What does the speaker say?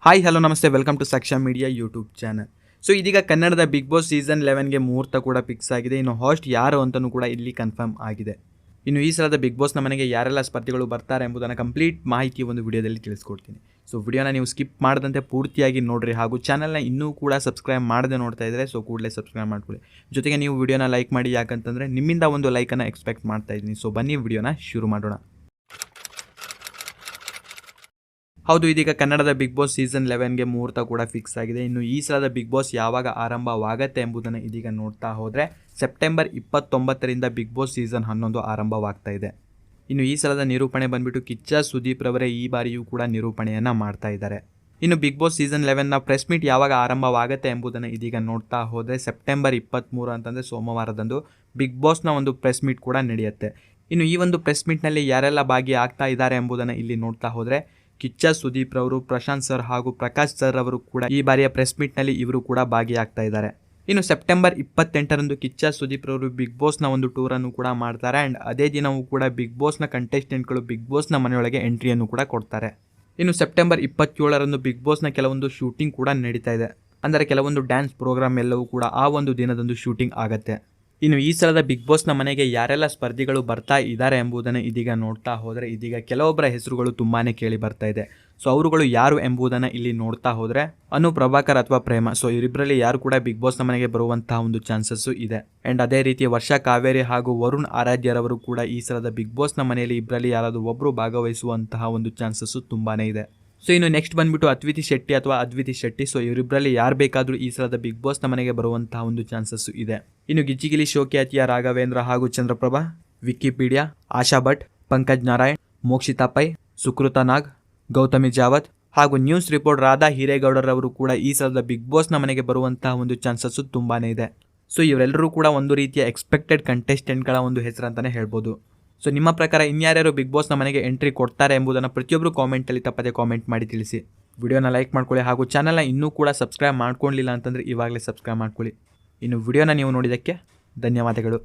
Hi hello ನಮಸ್ತೆ, welcome to ಸಾಕ್ಷ್ಯ media YouTube channel. So ಇದೀಗ ಕನ್ನಡದ ಬಿಗ್ ಬಾಸ್ ಸೀಸನ್ 11ಗೆ ಮುಹೂರ್ತ ಕೂಡ ಫಿಕ್ಸ್ ಆಗಿದೆ. ಇನ್ನು ಹಾಸ್ಟ್ ಯಾರು ಅಂತಲೂ ಕೂಡ ಇಲ್ಲಿ ಕನ್ಫರ್ಮ್ ಆಗಿದೆ. ಇನ್ನು ಈ ಸಲದ ಬಿಗ್ ಬಾಸ್ನ ಮನೆಗೆ ಯಾರೆಲ್ಲ ಸ್ಪರ್ಧಿಗಳು ಬರ್ತಾರೆ ಎಂಬುದನ್ನು ಕಂಪ್ಲೀಟ್ ಮಾಹಿತಿ ಒಂದು ವಿಡಿಯೋದಲ್ಲಿ ತಿಳಿಸ್ಕೊಡ್ತೀನಿ. ಸೊ ವಿಡಿಯೋನ ನೀವು ಸ್ಕಿಪ್ ಮಾಡದಂತೆ ಪೂರ್ತಿಯಾಗಿ ನೋಡಿರಿ, ಹಾಗೂ ಚಾನಲ್ನ ಇನ್ನೂ ಕೂಡ ಸಬ್ಸ್ಕ್ರೈಬ್ ಮಾಡದೆ ನೋಡ್ತಾ ಇದ್ದರೆ ಸೊ ಕೂಡಲೇ ಸಬ್ಸ್ಕ್ರೈಬ್ ಮಾಡ್ಕೊಳ್ಳಿ. ಜೊತೆಗೆ ನೀವು ವಿಡಿಯೋನ ಲೈಕ್ ಮಾಡಿ, ಯಾಕಂತಂದರೆ ನಿಮ್ಮಿಂದ ಒಂದು ಲೈಕನ್ನು ಎಕ್ಸ್ಪೆಕ್ಟ್ ಮಾಡ್ತಾ ಇದ್ದೀನಿ. ಸೊ ಬನ್ನಿ ವಿಡಿಯೋನ ಶುರು ಮಾಡೋಣ. ಹೌದು, ಇದೀಗ ಕನ್ನಡದ ಬಿಗ್ ಬಾಸ್ ಸೀಸನ್ 11ಗೆ ಮುಹೂರ್ತ ಕೂಡ ಫಿಕ್ಸ್ ಆಗಿದೆ. ಇನ್ನು ಈ ಸಲದ ಬಿಗ್ ಬಾಸ್ ಯಾವಾಗ ಆರಂಭವಾಗತ್ತೆ ಎಂಬುದನ್ನು ಇದೀಗ ನೋಡ್ತಾ ಹೋದರೆ ಸೆಪ್ಟೆಂಬರ್ 29ರಿಂದ ಬಿಗ್ ಬಾಸ್ ಸೀಸನ್ 11 ಆರಂಭವಾಗ್ತಾ ಇದೆ. ಇನ್ನು ಈ ಸಲದ ನಿರೂಪಣೆ ಬಂದ್ಬಿಟ್ಟು ಕಿಚ್ಚ ಸುದೀಪ್ ರವರೇ ಈ ಬಾರಿಯೂ ಕೂಡ ನಿರೂಪಣೆಯನ್ನು ಮಾಡ್ತಾ ಇದ್ದಾರೆ. ಇನ್ನು ಬಿಗ್ ಬಾಸ್ ಸೀಸನ್ 11ನ ಪ್ರೆಸ್ ಮೀಟ್ ಯಾವಾಗ ಆರಂಭವಾಗುತ್ತೆ ಎಂಬುದನ್ನು ಇದೀಗ ನೋಡ್ತಾ ಹೋದರೆ ಸೆಪ್ಟೆಂಬರ್ 23 ಅಂತಂದರೆ ಸೋಮವಾರದಂದು ಬಿಗ್ ಬಾಸ್ನ ಒಂದು ಪ್ರೆಸ್ ಮೀಟ್ ಕೂಡ ನಡೆಯುತ್ತೆ. ಇನ್ನು ಈ ಒಂದು ಪ್ರೆಸ್ ಮೀಟ್ನಲ್ಲಿ ಯಾರೆಲ್ಲ ಭಾಗಿಯಾಗ್ತಾ ಇದ್ದಾರೆ ಎಂಬುದನ್ನು ಇಲ್ಲಿ ನೋಡ್ತಾ ಹೋದರೆ ಕಿಚ್ಚ ಸುದೀಪ್ ರವರು, ಪ್ರಶಾಂತ್ ಸರ್ ಹಾಗೂ ಪ್ರಕಾಶ್ ಸರ್ ಅವರು ಕೂಡ ಈ ಬಾರಿಯ ಪ್ರೆಸ್ ಮೀಟ್ನಲ್ಲಿ ಇವರು ಕೂಡ ಭಾಗಿಯಾಗ್ತಾ ಇದ್ದಾರೆ. ಇನ್ನು ಸೆಪ್ಟೆಂಬರ್ 28ರಂದು ಕಿಚ್ಚ ಸುದೀಪ್ ರವರು ಬಿಗ್ ಬಾಸ್ನ ಒಂದು ಟೂರನ್ನು ಕೂಡ ಮಾಡ್ತಾರೆ. ಆ್ಯಂಡ್ ಅದೇ ದಿನವೂ ಕೂಡ ಬಿಗ್ ಬಾಸ್ನ ಕಂಟೆಸ್ಟೆಂಟ್ಗಳು ಬಿಗ್ ಬಾಸ್ನ ಮನೆಯೊಳಗೆ ಎಂಟ್ರಿಯನ್ನು ಕೂಡ ಕೊಡ್ತಾರೆ. ಇನ್ನು ಸೆಪ್ಟೆಂಬರ್ 27ರಂದು ಬಿಗ್ ಬಾಸ್ನ ಕೆಲವೊಂದು ಶೂಟಿಂಗ್ ಕೂಡ ನಡೀತಾ ಇದೆ. ಅಂದರೆ ಕೆಲವೊಂದು ಡ್ಯಾನ್ಸ್ ಪ್ರೋಗ್ರಾಮ್ ಎಲ್ಲವೂ ಕೂಡ ಆ ಒಂದು ದಿನದಂದು ಶೂಟಿಂಗ್ ಆಗುತ್ತೆ. ಇನ್ನು ಈ ಸಲದ ಬಿಗ್ ಬಾಸ್ನ ಮನೆಗೆ ಯಾರೆಲ್ಲ ಸ್ಪರ್ಧಿಗಳು ಬರ್ತಾ ಇದ್ದಾರೆ ಎಂಬುದನ್ನು ಇದೀಗ ನೋಡ್ತಾ ಹೋದರೆ ಇದೀಗ ಕೆಲವೊಬ್ಬರ ಹೆಸರುಗಳು ತುಂಬಾ ಕೇಳಿ ಬರ್ತಾ ಇದೆ. ಸೊ ಅವರುಗಳು ಯಾರು ಎಂಬುದನ್ನು ಇಲ್ಲಿ ನೋಡ್ತಾ ಹೋದರೆ ಅನು ಪ್ರಭಾಕರ್ ಅಥವಾ ಪ್ರೇಮ, ಸೊ ಇವರಿಬ್ಬರಲ್ಲಿ ಯಾರು ಕೂಡ ಬಿಗ್ ಬಾಸ್ನ ಮನೆಗೆ ಬರುವಂತಹ ಒಂದು ಚಾನ್ಸಸ್ಸು ಇದೆ. ಆ್ಯಂಡ್ ಅದೇ ರೀತಿ ವರ್ಷಾ ಕಾವೇರಿ ಹಾಗೂ ವರುಣ್ ಆರಾಧ್ಯರವರು ಕೂಡ ಈ ಸಲದ ಬಿಗ್ ಬಾಸ್ನ ಮನೆಯಲ್ಲಿ ಇಬ್ಬರಲ್ಲಿ ಯಾರಾದರೂ ಒಬ್ಬರು ಭಾಗವಹಿಸುವಂತಹ ಒಂದು ಚಾನ್ಸಸ್ಸು ತುಂಬಾ ಇದೆ. ಸೊ ಇನ್ನು ನೆಕ್ಸ್ಟ್ ಬಂದ್ಬಿಟ್ಟು ಅದ್ವಿತಿ ಶೆಟ್ಟಿ ಅಥವಾ ಅದ್ವಿತಿ ಶೆಟ್ಟಿ, ಸೊ ಇವರಿಬ್ಬರಲ್ಲಿ ಯಾರು ಬೇಕಾದರೂ ಈ ಸಲದ ಬಿಗ್ ಬಾಸ್ನ ಮನೆಗೆ ಬರುವಂತಹ ಒಂದು ಚಾನ್ಸಸ್ಸು ಇದೆ. ಇನ್ನು ಗಿಚ್ಚಿಗಿಲಿ ಶೋಕ್ಯಾತಿಯ ರಾಘವೇಂದ್ರ ಹಾಗೂ ಚಂದ್ರಪ್ರಭಾ, ವಿಕಿಪೀಡಿಯಾ, ಆಶಾ ಭಟ್, ಪಂಕಜ್ ನಾರಾಯಣ್, ಮೋಕ್ಷಿತಾ ಪೈ, ಸುಕೃತ ನಾಗ್, ಗೌತಮಿ ಜಾವತ್ ಹಾಗೂ ನ್ಯೂಸ್ ರಿಪೋರ್ಟ್ ರಾಧಾ ಹಿರೇಗೌಡರವರು ಕೂಡ ಈ ಸಲದ ಬಿಗ್ ಬಾಸ್ನ ಮನೆಗೆ ಬರುವಂತಹ ಒಂದು ಚಾನ್ಸಸ್ಸು ತುಂಬಾ ಇದೆ. ಸೊ ಇವರೆಲ್ಲರೂ ಕೂಡ ಒಂದು ರೀತಿಯ ಎಕ್ಸ್ಪೆಕ್ಟೆಡ್ ಕಂಟೆಸ್ಟೆಂಟ್ಗಳ ಒಂದು ಹೆಸರಂತಾನೆ ಹೇಳ್ಬೋದು. ಸೊ ನಿಮ್ಮ ಪ್ರಕಾರ ಇನ್ಯಾರ್ಯಾರು ಬಿಗ್ ಬಾಸ್ನ ಮನೆಗೆ ಎಂಟ್ರಿ ಕೊಡ್ತಾರೆ ಎಂಬುದನ್ನು ಪ್ರತಿಯೊಬ್ಬರು ಕಾಮೆಂಟಲ್ಲಿ ತಪ್ಪದೆ ಕಾಮೆಂಟ್ ಮಾಡಿ ತಿಳಿಸಿ. ವಿಡಿಯೋನ ಲೈಕ್ ಮಾಡ್ಕೊಳ್ಳಿ, ಹಾಗೂ ಚಾನಲ್ನ ಇನ್ನೂ ಕೂಡ ಸಬ್ಸ್ಕ್ರೈಬ್ ಮಾಡ್ಕೊಳ್ಳಿಲ್ಲ ಅಂತಂದರೆ ಇವಾಗಲೇ ಸಬ್ಸ್ಕ್ರೈಬ್ ಮಾಡ್ಕೊಳ್ಳಿ. ಇನ್ನು ವಿಡಿಯೋನ ನೀವು ನೋಡಿದ್ದಕ್ಕೆ ಧನ್ಯವಾದಗಳು.